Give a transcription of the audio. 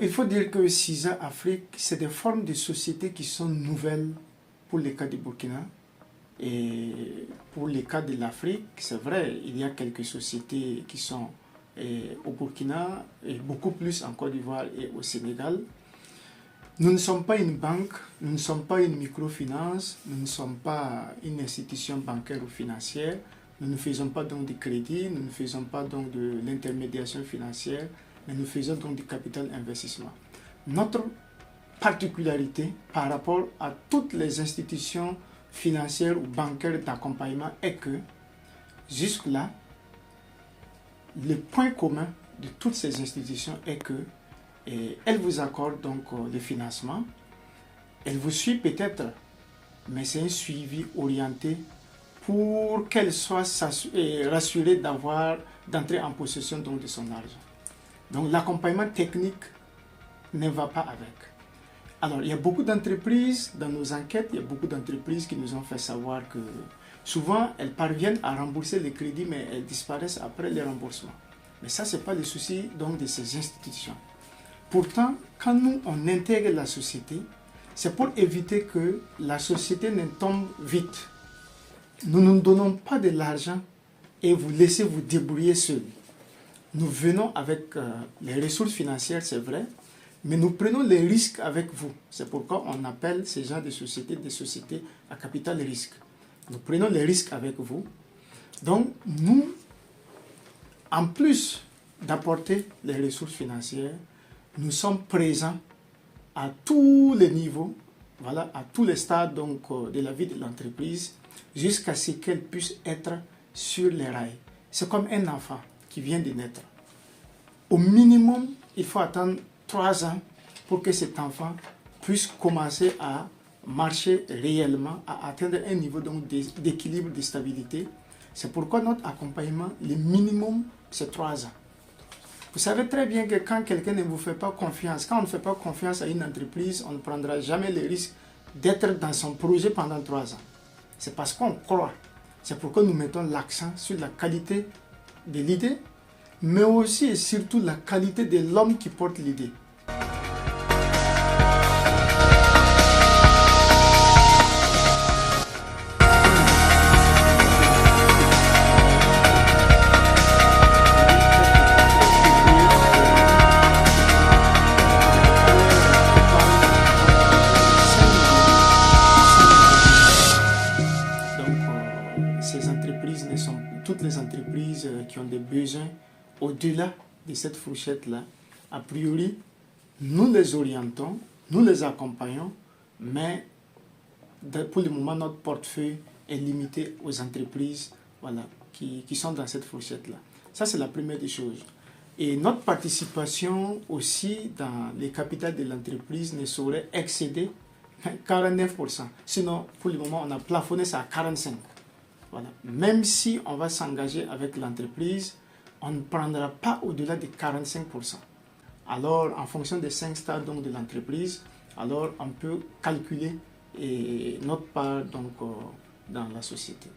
Il faut dire que CISA Afrique, c'est des formes de sociétés qui sont nouvelles pour le cas du Burkina. Et pour le cas de l'Afrique, c'est vrai, il y a quelques sociétés qui sont au Burkina et beaucoup plus en Côte d'Ivoire et au Sénégal. Nous ne sommes pas une banque, nous ne sommes pas une microfinance, nous ne sommes pas une institution bancaire ou financière, nous ne faisons pas donc du crédit, nous ne faisons pas donc de l'intermédiation financière, mais nous faisons donc du capital investissement. Notre particularité par rapport à toutes les institutions financières ou bancaires d'accompagnement est que jusque-là, le point commun de toutes ces institutions est que elles vous accordent donc le financement, elles vous suivent peut-être, mais c'est un suivi orienté pour qu'elle soit rassurée d'entrer en possession donc de son argent. Donc l'accompagnement technique ne va pas avec. Alors il y a beaucoup d'entreprises, dans nos enquêtes, il y a beaucoup d'entreprises qui nous ont fait savoir que souvent elles parviennent à rembourser les crédits, mais elles disparaissent après les remboursements. Mais ça, ce n'est pas le souci donc de ces institutions. Pourtant, quand nous on intègre la société, c'est pour éviter que la société ne tombe vite. Nous ne donnons pas de l'argent et vous laissez vous débrouiller seul. Nous venons avec les ressources financières, c'est vrai, mais nous prenons les risques avec vous. C'est pourquoi on appelle ces genres de sociétés des sociétés à capital risque. Nous prenons les risques avec vous. Donc, nous, en plus d'apporter les ressources financières, nous sommes présents à tous les niveaux, voilà, à tous les stades donc, de la vie de l'entreprise, jusqu'à ce qu'elle puisse être sur les rails. C'est comme un enfant qui vient de naître. Au minimum, il faut attendre 3 ans pour que cet enfant puisse commencer à marcher réellement, à atteindre un niveau d'équilibre, de stabilité. C'est pourquoi notre accompagnement, le minimum, c'est 3 ans. Vous savez très bien que quand quelqu'un ne vous fait pas confiance, quand on ne fait pas confiance à une entreprise, on ne prendra jamais le risque d'être dans son projet pendant 3 ans. C'est parce qu'on croit. C'est pourquoi nous mettons l'accent sur la qualité de l'idée, mais aussi et surtout la qualité de l'homme qui porte l'idée. Toutes les entreprises qui ont des besoins au-delà de cette fourchette-là, a priori, nous les orientons, nous les accompagnons, mais pour le moment, notre portefeuille est limité aux entreprises voilà, qui sont dans cette fourchette-là. Ça, c'est la première des choses. Et notre participation aussi dans les capitales de l'entreprise ne saurait excéder 49%. Sinon, pour le moment, on a plafonné ça à 45%. Voilà. Même si on va s'engager avec l'entreprise, on ne prendra pas au-delà de 45%. Alors, en fonction des 5 stades donc, de l'entreprise, alors on peut calculer notre part donc, dans la société.